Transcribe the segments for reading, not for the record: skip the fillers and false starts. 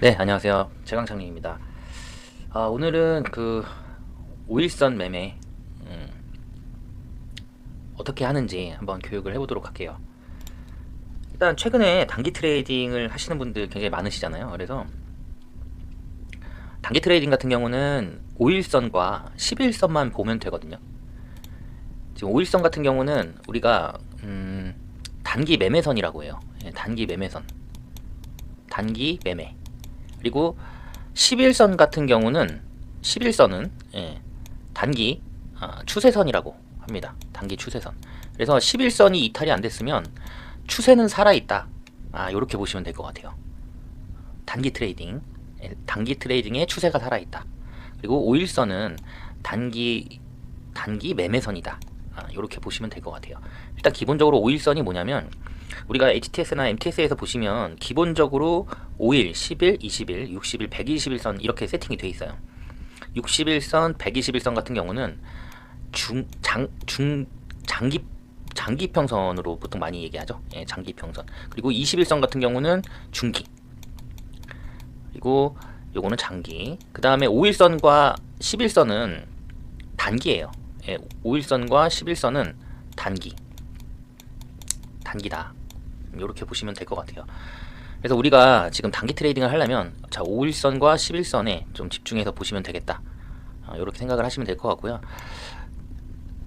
네, 안녕하세요. 최강창민입니다. 오늘은 그 5일선 매매 어떻게 하는지 한번 교육을 해보도록 할게요. 일단 최근에 단기 트레이딩을 하시는 분들 굉장히 많으시잖아요. 그래서 단기 트레이딩 같은 경우는 5일선과 11선만 보면 되거든요. 지금 5일선 같은 경우는 우리가 단기 매매선이라고 해요. 예, 단기 매매선, 단기 매매. 그리고 11선 같은 경우는 11선은 단기 추세선이라고 합니다. 단기 추세선. 그래서 11선이 이탈이 안 됐으면 추세는 살아있다. 요렇게 보시면 될 것 같아요. 단기 트레이딩. 단기 트레이딩의 추세가 살아있다. 그리고 5일선은 단기 매매선이다. 요렇게 보시면 될 것 같아요. 일단 기본적으로 5일선이 뭐냐면 우리가 HTS나 MTS에서 보시면 기본적으로 5일, 10일, 20일, 60일, 120일선 이렇게 세팅이 돼 있어요. 60일선, 120일선 같은 경우는 장기평선으로 보통 많이 얘기하죠. 예, 장기평선. 그리고 20일선 같은 경우는 중기. 그리고 요거는 장기. 그 다음에 5일선과 10일선은 단기예요. 예, 5일선과 11선은 단기다. 이렇게 보시면 될 것 같아요. 그래서 우리가 지금 단기 트레이딩을 하려면 5일선과 11선에 좀 집중해서 보시면 되겠다. 이렇게 생각을 하시면 될 것 같고요.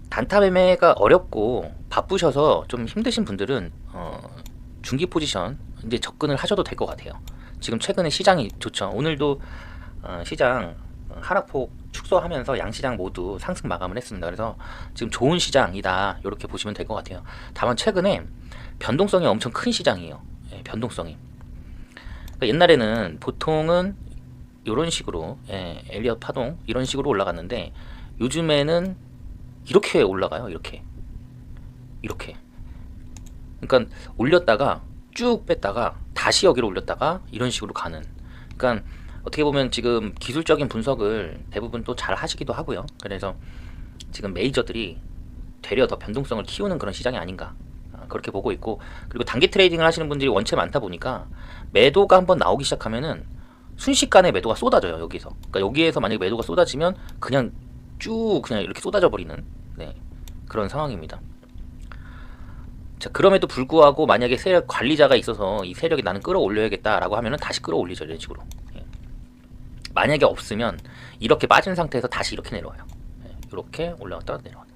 단타 매매가 어렵고 바쁘셔서 좀 힘드신 분들은 중기 포지션 이제 접근을 하셔도 될 것 같아요. 지금 최근에 시장이 좋죠. 오늘도 시장 하락폭 축소하면서 양시장 모두 상승 마감을 했습니다. 그래서 지금 좋은 시장이다 이렇게 보시면 될 것 같아요. 다만 최근에 변동성이 엄청 큰 시장이에요. 변동성이. 그러니까 옛날에는 보통은 이런 식으로 엘리엇 파동 이런 식으로 올라갔는데 요즘에는 이렇게 올라가요. 이렇게. 그러니까 올렸다가 쭉 뺐다가 다시 여기로 올렸다가 이런 식으로 가는. 그러니까 어떻게 보면 지금 기술적인 분석을 대부분 또 잘 하시기도 하고요. 그래서 지금 메이저들이 되려 더 변동성을 키우는 그런 시장이 아닌가 그렇게 보고 있고, 그리고 단기 트레이딩을 하시는 분들이 원체 많다 보니까 매도가 한번 나오기 시작하면은 순식간에 매도가 쏟아져요. 여기서. 그러니까 여기에서 만약에 매도가 쏟아지면 그냥 쭉 그냥 이렇게 쏟아져 버리는 그런 상황입니다. 자, 그럼에도 불구하고 만약에 세력 관리자가 있어서 이 세력이 나는 끌어올려야겠다라고 하면은 다시 끌어올리죠. 이런 식으로. 만약에 없으면 이렇게 빠진 상태에서 다시 이렇게 내려와요. 이렇게 올라갔다가 내려와요.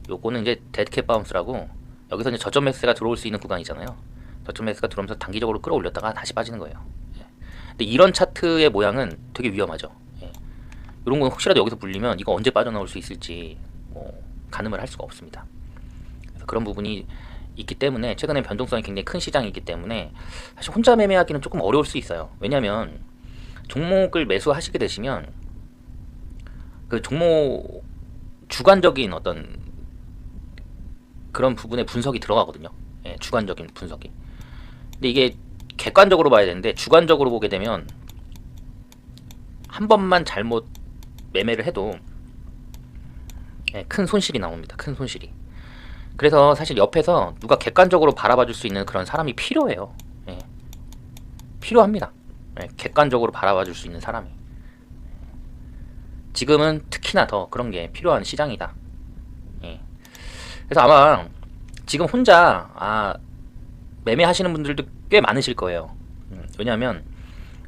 요거는 이제 데드캣 바운스라고, 여기서 이제 저점 매수가 들어올 수 있는 구간이잖아요. 저점 매수가 들어오면서 단기적으로 끌어올렸다가 다시 빠지는 거예요. 근데 이런 차트의 모양은 되게 위험하죠. 이런 건 혹시라도 여기서 물리면 이거 언제 빠져나올 수 있을지 가늠을 할 수가 없습니다. 그래서 그런 부분이 있기 때문에 최근에 변동성이 굉장히 큰 시장이기 때문에 사실 혼자 매매하기는 조금 어려울 수 있어요. 왜냐하면 종목을 매수하시게 되시면 그 종목 주관적인 어떤 그런 부분에 분석이 들어가거든요. 주관적인 분석이. 근데 이게 객관적으로 봐야 되는데 주관적으로 보게 되면 한 번만 잘못 매매를 해도 큰 손실이 나옵니다. 큰 손실이. 그래서 사실 옆에서 누가 객관적으로 바라봐 줄 수 있는 그런 사람이 필요해요. 필요합니다. 객관적으로 바라봐 줄 수 있는 사람이. 지금은 특히나 더 그런 게 필요한 시장이다. 그래서 아마 지금 혼자 매매하시는 분들도 꽤 많으실 거예요. 왜냐하면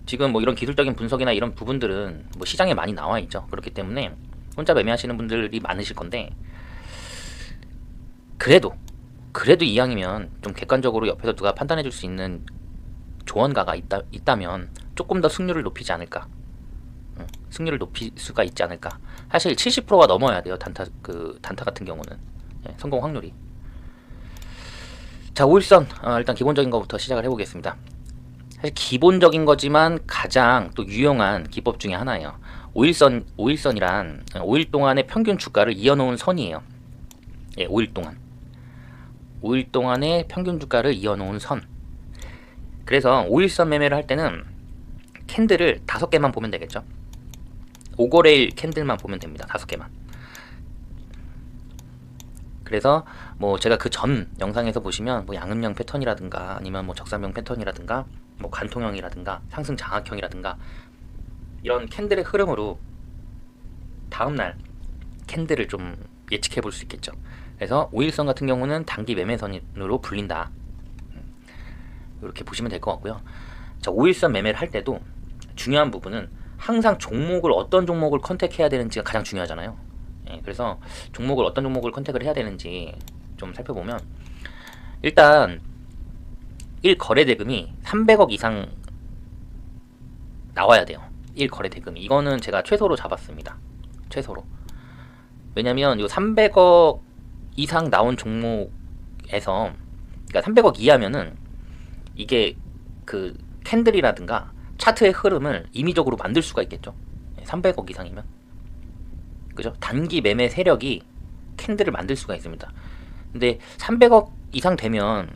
지금 뭐 이런 기술적인 분석이나 이런 부분들은 뭐 시장에 많이 나와 있죠. 그렇기 때문에 혼자 매매하시는 분들이 많으실 건데, 그래도 이왕이면 좀 객관적으로 옆에서 누가 판단해 줄 수 있는 조언가가 있다면 조금 더 승률을 높이지 않을까. 승률을 높일 수가 있지 않을까. 사실 70%가 넘어야 돼요. 단타 같은 경우는. 성공 확률이. 자, 5일선 일단 기본적인 것부터 시작을 해보겠습니다. 사실 기본적인 거지만 가장 또 유용한 기법 중에 하나예요. 5일선이란 5일 동안의 평균 주가를 이어놓은 선이에요. 5일 동안의 평균 주가를 이어놓은 선. 그래서 5일선 매매를 할 때는 캔들을 5개만 보면 되겠죠. 5거래일 캔들만 보면 됩니다. 5개만. 그래서 뭐 제가 그 전 영상에서 보시면 뭐 양음영 패턴이라든가 아니면 뭐 적산병 패턴이라든가 뭐 관통형이라든가 상승 장악형이라든가 이런 캔들의 흐름으로 다음날 캔들을 좀 예측해 볼 수 있겠죠. 그래서 5일선 같은 경우는 단기 매매선으로 불린다. 이렇게 보시면 될 것 같고요. 자, 5일선 매매를 할 때도 중요한 부분은 항상 종목을 어떤 종목을 컨택해야 되는지가 가장 중요하잖아요. 그래서 종목을 어떤 종목을 컨택을 해야 되는지 좀 살펴보면 일단 1거래 대금이 300억 이상 나와야 돼요. 1거래 대금이. 이거는 제가 최소로 잡았습니다. 최소로. 왜냐면 이 300억 이상 나온 종목에서 그러니까 300억 이하면은 이게 그 캔들이라든가 차트의 흐름을 임의적으로 만들 수가 있겠죠. 300억 이상이면. 그죠? 단기 매매 세력이 캔들을 만들 수가 있습니다. 근데 300억 이상 되면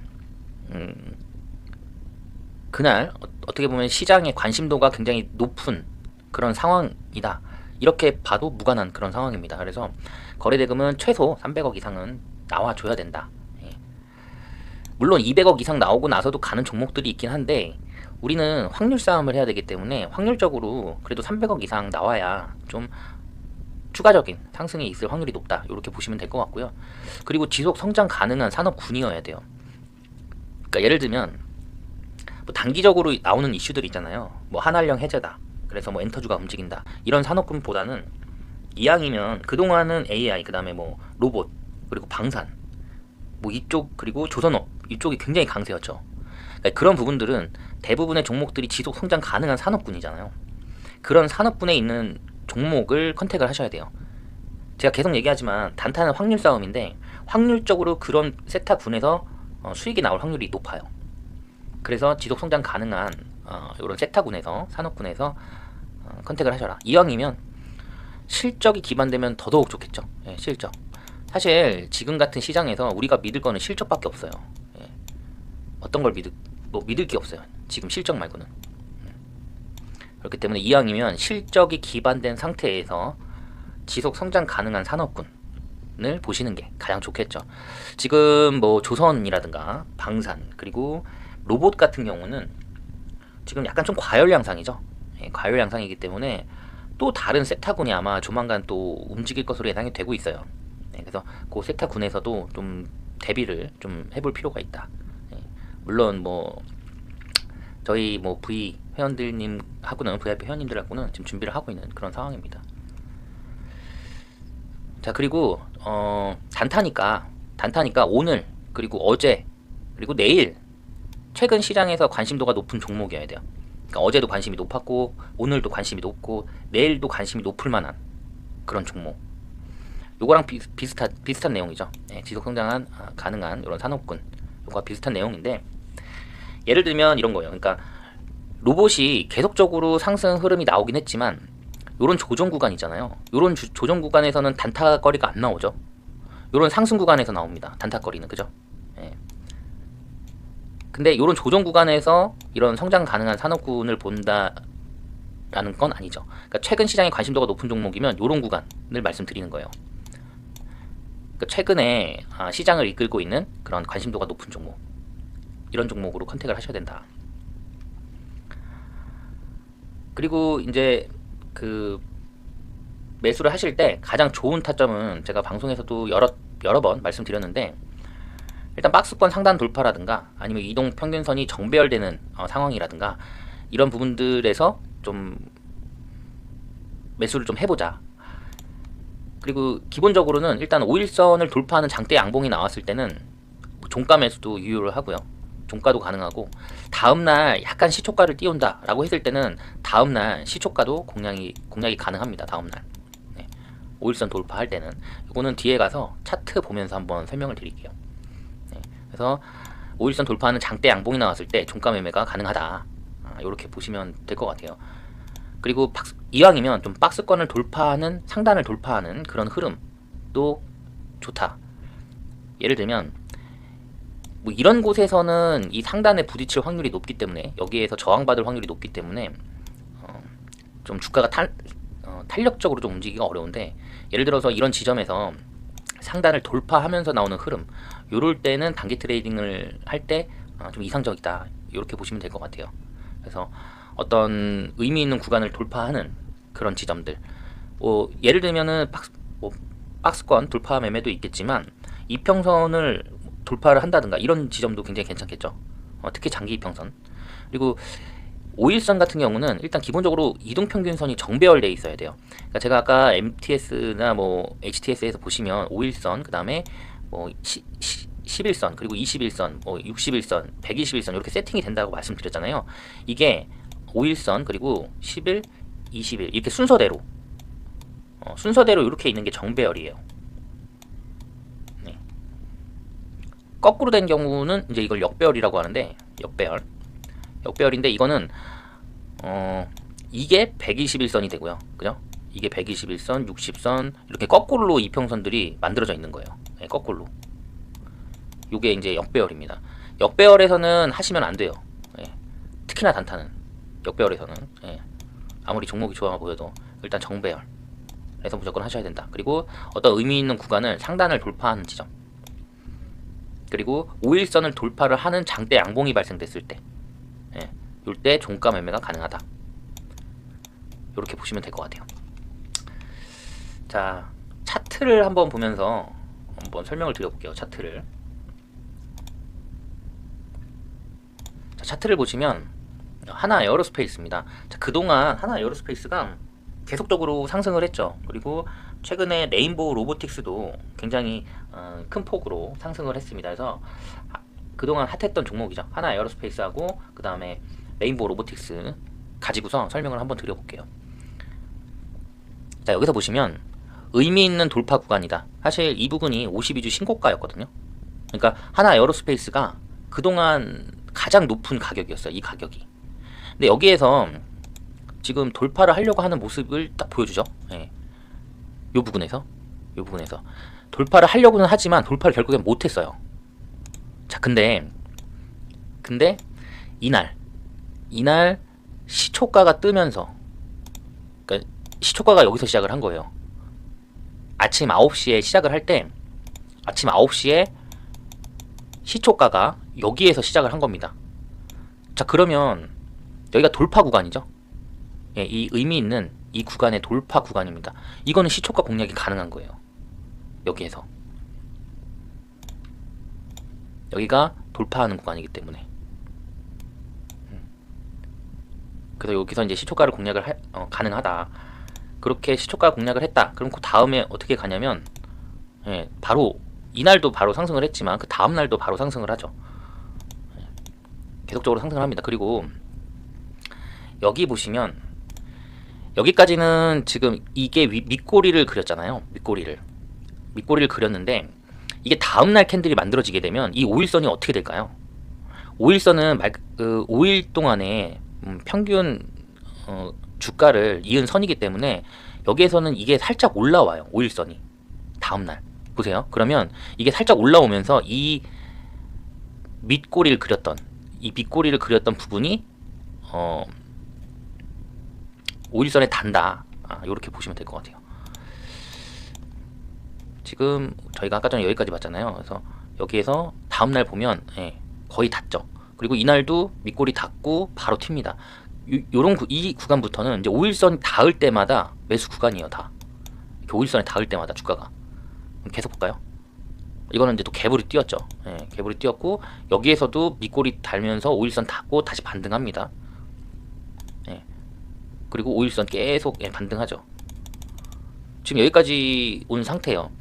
그날 어떻게 보면 시장의 관심도가 굉장히 높은 그런 상황이다. 이렇게 봐도 무관한 그런 상황입니다. 그래서 거래대금은 최소 300억 이상은 나와줘야 된다. 물론 200억 이상 나오고 나서도 가는 종목들이 있긴 한데 우리는 확률 싸움을 해야 되기 때문에 확률적으로 그래도 300억 이상 나와야 좀 추가적인 상승이 있을 확률이 높다. 이렇게 보시면 될 것 같고요. 그리고 지속 성장 가능한 산업군이어야 돼요. 그러니까 예를 들면 뭐 단기적으로 나오는 이슈들 있잖아요. 뭐 한한령 해제다. 그래서 뭐 엔터주가 움직인다. 이런 산업군보다는 이왕이면 그동안은 AI, 그 다음에 뭐 로봇, 그리고 방산, 뭐 이쪽 그리고 조선업 이쪽이 굉장히 강세였죠. 그러니까 그런 부분들은 대부분의 종목들이 지속 성장 가능한 산업군이잖아요. 그런 산업군에 있는 종목을 컨택을 하셔야 돼요. 제가 계속 얘기하지만 단타는 확률 싸움인데 확률적으로 그런 세타군에서 수익이 나올 확률이 높아요. 그래서 지속 성장 가능한 이런 세타군에서 산업군에서 컨택을 하셔라. 이왕이면 실적이 기반되면 더더욱 좋겠죠. 예, 실적. 사실 지금 같은 시장에서 우리가 믿을 거는 실적밖에 없어요. 예. 어떤 걸 믿을 게 없어요. 지금 실적 말고는. 그렇기 때문에 이왕이면 실적이 기반된 상태에서 지속 성장 가능한 산업군을 보시는 게 가장 좋겠죠. 지금 뭐 조선이라든가 방산 그리고 로봇 같은 경우는 지금 약간 좀 과열 양상이죠. 예, 과열 양상이기 때문에 또 다른 세타군이 아마 조만간 또 움직일 것으로 예상이 되고 있어요. 예, 그래서 그 세타군에서도 좀 대비를 좀 해볼 필요가 있다. 예, 물론 뭐 저희 뭐 V 회원들님하고는 VIP 회원님들하고는 지금 준비를 하고 있는 그런 상황입니다. 자, 그리고 단타니까 오늘 그리고 어제 그리고 내일 최근 시장에서 관심도가 높은 종목이어야 돼요. 그러니까 어제도 관심이 높았고 오늘도 관심이 높고 내일도 관심이 높을 만한 그런 종목. 요거랑 비슷한 내용이죠. 예, 지속 성장한 가능한 이런 산업군. 요거와 비슷한 내용인데 예를 들면 이런 거예요. 그러니까 로봇이 계속적으로 상승 흐름이 나오긴 했지만 요런 조정 구간이잖아요. 요런 조정 구간에서는 단타거리가 안 나오죠. 요런 상승 구간에서 나옵니다. 단타거리는. 그죠? 예. 근데 요런 조정 구간에서 이런 성장 가능한 산업군을 본다라는 건 아니죠. 그러니까 최근 시장에 관심도가 높은 종목이면 요런 구간을 말씀드리는 거예요. 그러니까 최근에 시장을 이끌고 있는 그런 관심도가 높은 종목, 이런 종목으로 컨택을 하셔야 된다. 그리고 이제 그 매수를 하실 때 가장 좋은 타점은 제가 방송에서도 여러 번 말씀드렸는데 일단 박스권 상단 돌파라든가 아니면 이동 평균선이 정배열되는 상황이라든가 이런 부분들에서 좀 매수를 좀 해보자. 그리고 기본적으로는 일단 5일선을 돌파하는 장대 양봉이 나왔을 때는 종가 매수도 유효를 하고요. 종가도 가능하고 다음날 약간 시초가를 띄운다 라고 했을 때는 다음날 시초가도 공략이 가능합니다. 다음날 5일선 돌파할 때는 이거는 뒤에 가서 차트 보면서 한번 설명을 드릴게요. 그래서 5일선 돌파하는 장대 양봉이 나왔을 때 종가 매매가 가능하다. 이렇게 보시면 될 것 같아요. 그리고 이왕이면 좀 박스권을 돌파하는 상단을 돌파하는 그런 흐름도 좋다. 예를 들면 뭐 이런 곳에서는 이 상단에 부딪힐 확률이 높기 때문에 여기에서 저항받을 확률이 높기 때문에 좀 주가가 탄력적으로 좀 움직이기가 어려운데 예를 들어서 이런 지점에서 상단을 돌파하면서 나오는 흐름 요럴 때는 단기 트레이딩을 할 때 좀 이상적이다 이렇게 보시면 될 것 같아요. 그래서 어떤 의미 있는 구간을 돌파하는 그런 지점들, 예를 들면은 박스권 돌파 매매도 있겠지만 이평선을 돌파를 한다든가 이런 지점도 굉장히 괜찮겠죠. 특히 장기 이평선. 그리고 5일선 같은 경우는 일단 기본적으로 이동평균선이 정배열돼 있어야 돼요. 그러니까 제가 아까 MTS나 뭐 HTS에서 보시면 5일선, 그 다음에 뭐 11선, 그리고 21선, 뭐 61선, 121선 이렇게 세팅이 된다고 말씀드렸잖아요. 이게 5일선, 그리고 10일, 20일 이렇게 순서대로 이렇게 있는 게 정배열이에요. 네. 거꾸로 된 경우는 이제 이걸 역배열이라고 하는데, 역배열인데 이거는 이게 121선이 되고요. 그죠? 이게 121선, 60선 이렇게 거꾸로 이평선들이 만들어져 있는 거예요. 네, 거꾸로. 요게 이제 역배열입니다. 역배열에서는 하시면 안 돼요. 네. 특히나 단타는 역배열에서는 아무리 종목이 좋아 보여도 일단 정배열에서 무조건 하셔야 된다. 그리고 어떤 의미 있는 구간을 상단을 돌파하는 지점, 그리고 5일선을 돌파를 하는 장대 양봉이 발생됐을 때, 이때 종가 매매가 가능하다. 이렇게 보시면 될 것 같아요. 자, 차트를 한번 보면서 한번 설명을 드려볼게요. 차트를. 자, 차트를 보시면 하나 에어로스페이스입니다. 자, 그동안 하나 에어로스페이스가 계속적으로 상승을 했죠. 그리고 최근에 레인보우 로보틱스도 굉장히 큰 폭으로 상승을 했습니다. 그래서 그동안 핫했던 종목이죠. 하나 에어로스페이스하고 그 다음에 레인보우 로보틱스 가지고서 설명을 한번 드려볼게요. 자, 여기서 보시면 의미 있는 돌파 구간이다. 사실 이 부분이 52주 신고가였거든요. 그러니까 하나 에어로스페이스가 그동안 가장 높은 가격이었어요. 이 가격이. 근데 여기에서 지금 돌파를 하려고 하는 모습을 딱 보여주죠. 요 부분에서 돌파를 하려고는 하지만 돌파를 결국엔 못했어요. 자, 근데 이날 시초가가 뜨면서, 그러니까 시초가가 여기서 시작을 한 거예요. 아침 9시에 시작을 할 때 아침 9시에 시초가가 여기에서 시작을 한 겁니다. 자, 그러면 여기가 돌파 구간이죠. 이 의미 있는 이 구간의 돌파 구간입니다. 이거는 시초가 공략이 가능한 거예요. 여기에서 여기가 돌파하는 구간이기 때문에. 그래서 여기서 이제 시초가를 공략을 가능하다. 그렇게 시초가 공략을 했다. 그럼 그 다음에 어떻게 가냐면, 바로 이날도 바로 상승을 했지만 그 다음 날도 바로 상승을 하죠. 계속적으로 상승을 합니다. 그리고 여기 보시면 여기까지는 지금 이게 밑꼬리를 그렸잖아요. 밑꼬리를 그렸는데 이게 다음날 캔들이 만들어지게 되면 이 5일선이 어떻게 될까요? 5일선은 5일 동안에 평균 주가를 이은 선이기 때문에 여기에서는 이게 살짝 올라와요. 5일선이 다음날 보세요. 그러면 이게 살짝 올라오면서 이 밑꼬리를 그렸던 부분이 5일선에 단다. 이렇게 보시면 될 것 같아요. 지금 저희가 아까 전에 여기까지 봤잖아요. 그래서 여기에서 다음날 보면 거의 닿죠. 그리고 이날도 밑꼬리 닿고 바로 튑니다. 이 구간부터는 이제 5일선 닿을 때마다 매수 구간이에요. 다 이렇게 5일선에 닿을 때마다 주가가. 계속 볼까요? 이거는 이제 또 개불이 뛰었죠. 개불이 뛰었고 여기에서도 밑꼬리 달면서 5일선 닿고 다시 반등합니다. 그리고 5일선 계속 반등하죠. 지금 여기까지 온 상태예요.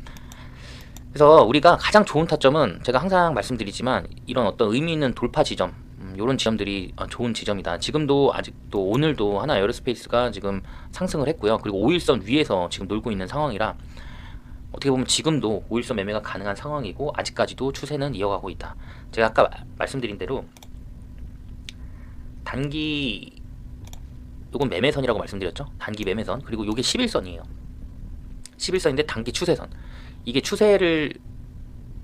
그래서 우리가 가장 좋은 타점은 제가 항상 말씀드리지만 이런 어떤 의미 있는 돌파 지점, 이런 지점들이 좋은 지점이다. 지금도 아직도 오늘도 하나 에어로스페이스가 지금 상승을 했고요. 그리고 5일선 위에서 지금 놀고 있는 상황이라 어떻게 보면 지금도 5일선 매매가 가능한 상황이고 아직까지도 추세는 이어가고 있다. 제가 아까 말씀드린 대로 단기 요건 매매선이라고 말씀드렸죠. 단기 매매선. 그리고 요게 11선이에요. 11선인데 단기 추세선. 이게 추세를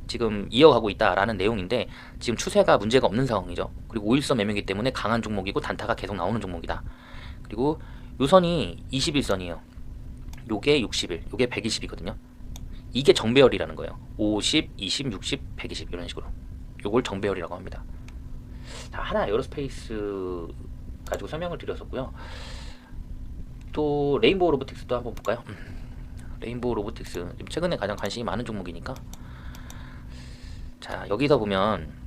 지금 이어가고 있다라는 내용인데 지금 추세가 문제가 없는 상황이죠. 그리고 5일선 매매이기 때문에 강한 종목이고 단타가 계속 나오는 종목이다. 그리고 요 선이 21선이에요. 요게 60일, 요게 120이거든요. 이게 정배열이라는 거예요. 50, 20, 60, 120 이런 식으로. 요걸 정배열이라고 합니다. 자, 하나 에어로스페이스가 가지고 설명을 드렸었고요. 또 레인보우 로보틱스도 한번 볼까요? 레인보우 로보틱스 최근에 가장 관심이 많은 종목이니까. 자, 여기서 보면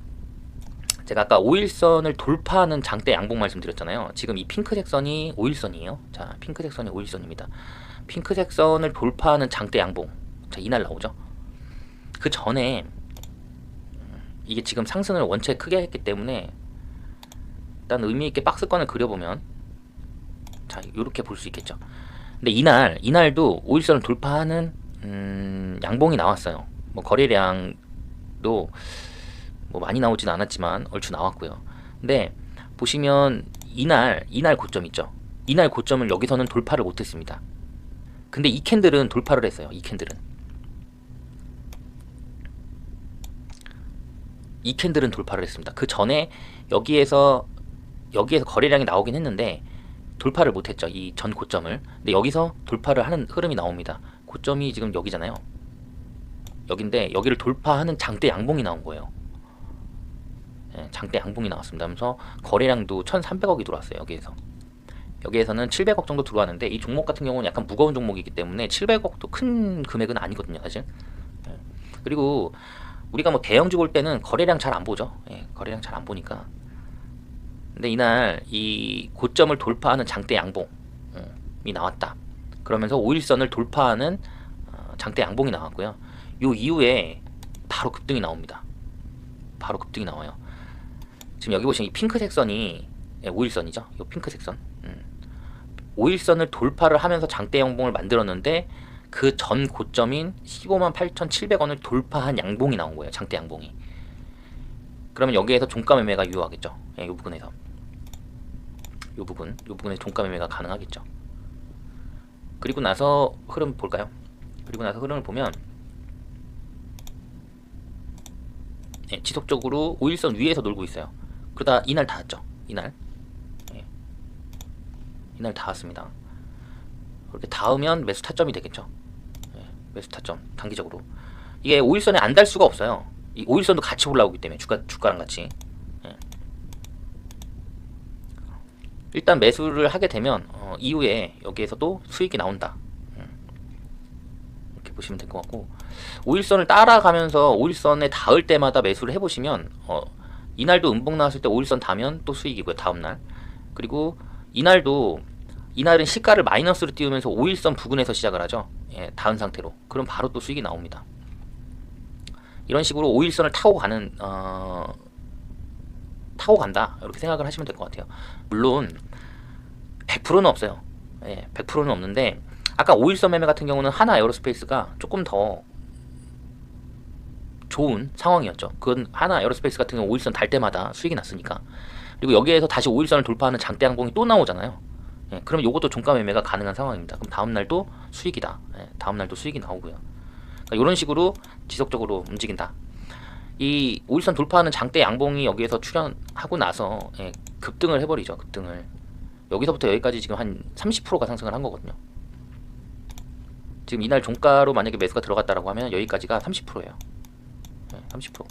제가 아까 5일선을 돌파하는 장대 양봉 말씀드렸잖아요. 지금 이 핑크색 선이 5일선이에요. 자, 핑크색 선이 5일선입니다. 핑크색 선을 돌파하는 장대 양봉. 자, 이날 나오죠. 그 전에 이게 지금 상승을 원체 크게 했기 때문에 일단 의미 있게 박스권을 그려보면, 자, 이렇게 볼 수 있겠죠. 근데 이날도 5일선을 돌파하는 양봉이 나왔어요. 뭐 거래량도 뭐 많이 나오진 않았지만 얼추 나왔고요. 근데 보시면 이날 고점 있죠. 이날 고점을 여기서는 돌파를 못했습니다. 근데 이 캔들은 돌파를 했어요. 이 캔들은 돌파를 했습니다. 그 전에 여기에서 거래량이 나오긴 했는데 돌파를 못했죠. 이 전 고점을. 근데 여기서 돌파를 하는 흐름이 나옵니다. 고점이 지금 여기잖아요. 여긴데 여기를 돌파하는 장대 양봉이 나온 거예요. 예, 장대 양봉이 나왔습니다. 그래서 거래량도 1,300억이 들어왔어요. 여기에서는 700억 정도 들어왔는데, 이 종목 같은 경우는 약간 무거운 종목이기 때문에 700억도 큰 금액은 아니거든요, 사실. 예. 그리고 우리가 뭐 대형주 볼 때는 거래량 잘 안 보죠. 예, 거래량 잘 안 보니까. 근데 이날 이 고점을 돌파하는 장대 양봉이 나왔다. 그러면서 5일선을 돌파하는 장대 양봉이 나왔고요. 요 이후에 바로 급등이 나옵니다. 바로 급등이 나와요. 지금 여기 보시면 이 핑크색 선이 5일선이죠. 이 핑크색 선. 5일선을 돌파를 하면서 장대 양봉을 만들었는데 그 전 고점인 158,700원을 돌파한 양봉이 나온 거예요. 장대 양봉이. 그러면 여기에서 종가 매매가 유효하겠죠. 이 부분에서. 이 부분에 종가 매매가 가능하겠죠. 그리고 나서 흐름 볼까요? 그리고 나서 흐름을 보면 지속적으로 5일선 위에서 놀고 있어요. 그러다 이날 닿았죠. 이날 닿았습니다. 그렇게 닿으면 매수 타점이 되겠죠. 매수 타점 단기적으로. 이게 5일선에 안 달 수가 없어요. 이 5일선도 같이 올라오기 때문에 주가랑 같이. 일단 매수를 하게 되면 이후에 여기에서도 수익이 나온다. 이렇게 보시면 될 것 같고, 5일선을 따라가면서 5일선에 닿을 때마다 매수를 해보시면 이날도 음봉 나왔을 때 5일선 닿으면 또 수익이고요. 다음날. 그리고 이날은 시가를 마이너스로 띄우면서 5일선 부근에서 시작을 하죠. 예, 닿은 상태로. 그럼 바로 또 수익이 나옵니다. 이런 식으로 5일선을 타고 간다, 이렇게 생각을 하시면 될 것 같아요. 물론 100%는 없어요. 예, 100%는 없는데, 아까 5일선 매매 같은 경우는 하나 에어로스페이스가 조금 더 좋은 상황이었죠. 그건 하나 에어로스페이스 같은 경우 5일선 달 때마다 수익이 났으니까. 그리고 여기에서 다시 5일선을 돌파하는 장대 양봉이 또 나오잖아요. 예, 그러면 이것도 종가 매매가 가능한 상황입니다. 그럼 다음날도 수익이다. 예, 다음날도 수익이 나오고요. 그러니까 이런 식으로 지속적으로 움직인다. 이 5일선 돌파하는 장대 양봉이 여기에서 출현하고 나서 급등을 해버리죠. 급등을. 여기서부터 여기까지 지금 한 30%가 상승을 한 거거든요. 지금 이날 종가로 만약에 매수가 들어갔다라고 하면 여기까지가 30%예요. 30%.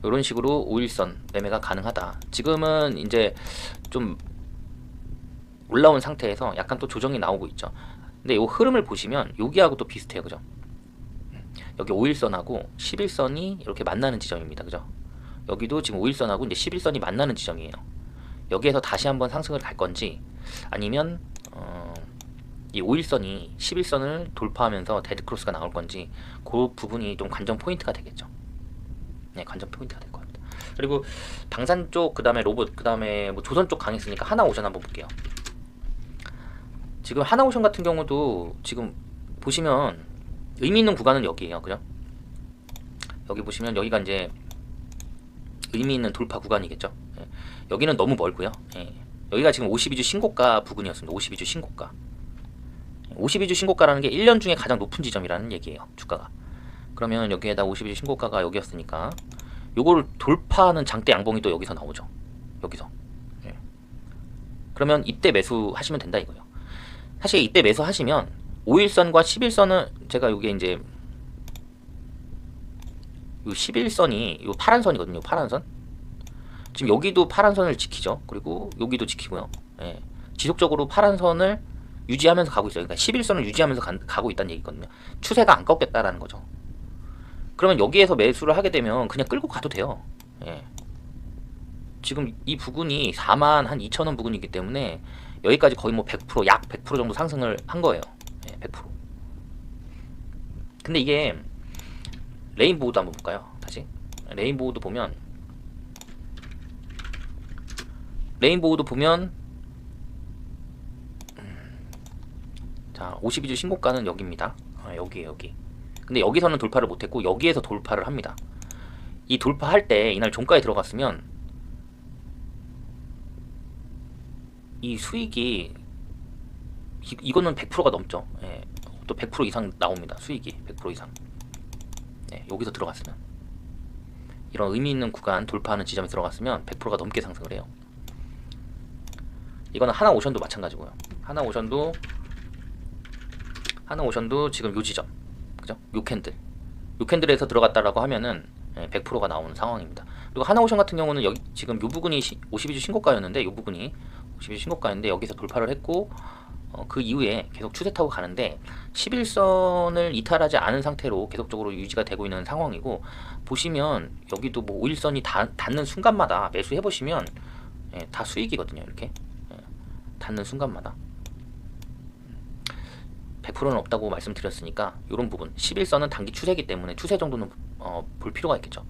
이런 식으로 5일선 매매가 가능하다. 지금은 이제 좀 올라온 상태에서 약간 또 조정이 나오고 있죠. 근데 이 흐름을 보시면 여기하고 또 비슷해요. 그죠? 여기 5일선하고 11선이 이렇게 만나는 지점입니다. 그죠? 여기도 지금 5일선하고 이제 11선이 만나는 지점이에요. 여기에서 다시 한번 상승을 갈 건지, 아니면 이 5일선이 11선을 돌파하면서 데드크로스가 나올 건지, 그 부분이 좀 관전 포인트가 되겠죠. 네, 관전 포인트가 될 것 같습니다. 그리고 방산 쪽, 그 다음에 로봇, 그 다음에 뭐 조선 쪽 강했으니까 하나오션 한번 볼게요. 지금 하나오션 같은 경우도 지금 보시면 의미 있는 구간은 여기에요. 그죠? 여기 보시면 여기가 이제 의미 있는 돌파 구간이겠죠. 예. 여기는 너무 멀고요. 예. 여기가 지금 52주 신고가 부근이었습니다. 52주 신고가. 52주 신고가라는 게 1년 중에 가장 높은 지점이라는 얘기예요. 주가가. 그러면 여기에다 52주 신고가가 여기였으니까 요거를 돌파하는 장대 양봉이 또 여기서 나오죠. 여기서. 예. 그러면 이때 매수하시면 된다 이거예요. 사실 이때 매수하시면 5일선과 11선은 제가 요게 이제 요 11선이 요 파란 선이거든요. 파란 선. 지금 여기도 파란 선을 지키죠. 그리고 여기도 지키고요. 예. 지속적으로 파란 선을 유지하면서 가고 있어요. 그러니까 11선을 유지하면서 가고 있다는 얘기거든요. 추세가 안 꺾였다라는 거죠. 그러면 여기에서 매수를 하게 되면 그냥 끌고 가도 돼요. 예. 지금 이 부근이 42,000원 부근이기 때문에 여기까지 거의 뭐 100%, 약 100% 정도 상승을 한 거예요. 예, 100%. 근데 이게 레인보우도 한번 볼까요? 다시. 레인보우도 보면 자, 52주 신고가는 여기입니다. 여기에요, 여기. 근데 여기서는 돌파를 못했고 여기에서 돌파를 합니다. 이 돌파할 때 이날 종가에 들어갔으면 이 수익이 이거는 100%가 넘죠. 예, 또 100% 이상 나옵니다. 수익이 100% 이상. 예, 여기서 들어갔으면 이런 의미 있는 구간 돌파하는 지점에 들어갔으면 100%가 넘게 상승을 해요. 이거는 하나오션도 마찬가지고요. 하나오션도 지금 요 지점, 그죠? 요 캔들에서 들어갔다라고 하면은 100%가 나오는 상황입니다. 그리고 하나오션 같은 경우는 여기 지금 요 부분이 52주 신고가였는데 요 부분이 52주 신고가였는데 여기서 돌파를 했고 그 이후에 계속 추세 타고 가는데 11선을 이탈하지 않은 상태로 계속적으로 유지가 되고 있는 상황이고, 보시면 여기도 뭐 5일선이 닿는 순간마다 매수해 보시면 다 수익이거든요. 이렇게 닿는 순간마다 100%는 없다고 말씀드렸으니까 이런 부분 11선은 단기 추세이기 때문에 추세 정도는 볼 필요가 있겠죠.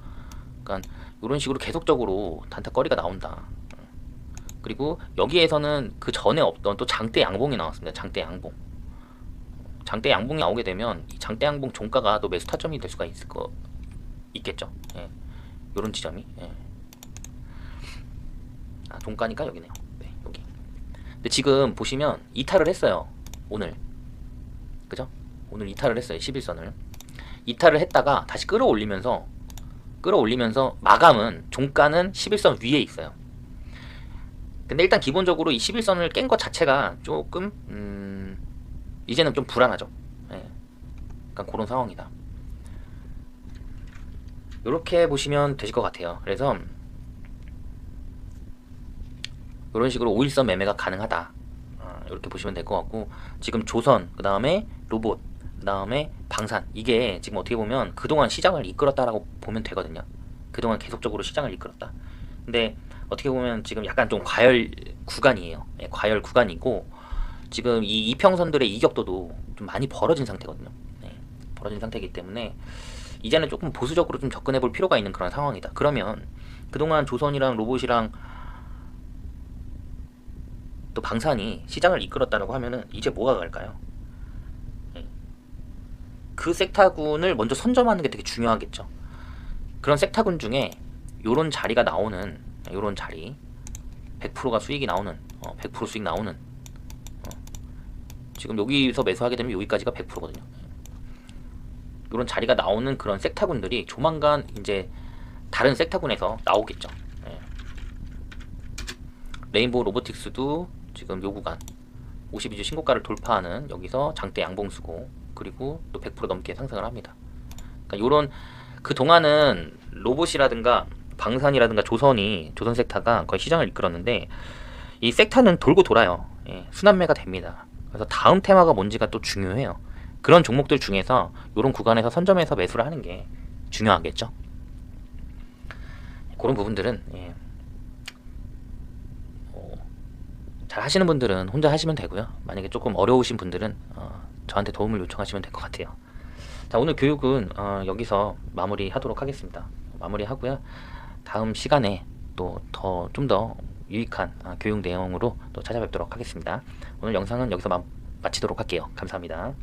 그러니까 이런 식으로 계속적으로 단타거리가 나온다. 그리고 여기에서는 그 전에 없던 또 장대 양봉이 나왔습니다. 장대 양봉이 나오게 되면 이 장대 양봉 종가가 또 매수 타점이 될 수가 있겠죠. 예. 요런 지점이. 예. 종가니까 여기네요. 네, 여기. 근데 지금 보시면 이탈을 했어요. 오늘. 그죠? 오늘 이탈을 했어요. 11선을. 이탈을 했다가 다시 끌어올리면서 마감은 종가는 11선 위에 있어요. 근데 일단 기본적으로 이 11선을 깬 것 자체가 조금 이제는 좀 불안하죠. 예. 약간 그런 상황이다. 이렇게 보시면 되실 것 같아요. 그래서 이런 식으로 5일선 매매가 가능하다. 이렇게 보시면 될 것 같고, 지금 조선, 그 다음에 로봇, 그 다음에 방산, 이게 지금 어떻게 보면 그동안 시장을 이끌었다라고 보면 되거든요. 그동안 계속적으로 시장을 이끌었다. 근데 어떻게 보면 지금 약간 좀 과열 구간이에요. 예, 과열 구간이고, 지금 이 이평선들의 이격도도 좀 많이 벌어진 상태거든요. 예, 벌어진 상태이기 때문에 이제는 조금 보수적으로 좀 접근해 볼 필요가 있는 그런 상황이다. 그러면 그동안 조선이랑 로봇이랑 또 방산이 시장을 이끌었다라고 하면은 이제 뭐가 갈까요? 예, 그 섹타군을 먼저 선점하는 게 되게 중요하겠죠. 그런 섹타군 중에 요런 자리가 나오는, 요런 자리 100%가 수익이 나오는 100% 수익 나오는 지금 여기서 매수하게 되면 여기까지가 100%거든요. 요런 자리가 나오는 그런 섹타군들이 조만간 이제 다른 섹타군에서 나오겠죠. 예. 레인보우 로보틱스도 지금 요 구간 52주 신고가를 돌파하는 여기서 장대 양봉수고, 그리고 또 100% 넘게 상승을 합니다. 그러니까 요런 그 동안은 로봇이라든가 방산이라든가 조선 섹타가 거의 시장을 이끌었는데, 이 섹타는 돌고 돌아요. 예, 순환매가 됩니다. 그래서 다음 테마가 뭔지가 또 중요해요. 그런 종목들 중에서 이런 구간에서 선점해서 매수를 하는 게 중요하겠죠. 그런 부분들은 잘 하시는 분들은 혼자 하시면 되고요. 만약에 조금 어려우신 분들은 저한테 도움을 요청하시면 될 것 같아요. 자, 오늘 교육은 여기서 마무리하도록 하겠습니다. 마무리하고요. 다음 시간에 또 좀 더 유익한 교육 내용으로 또 찾아뵙도록 하겠습니다. 오늘 영상은 여기서 마치도록 할게요. 감사합니다.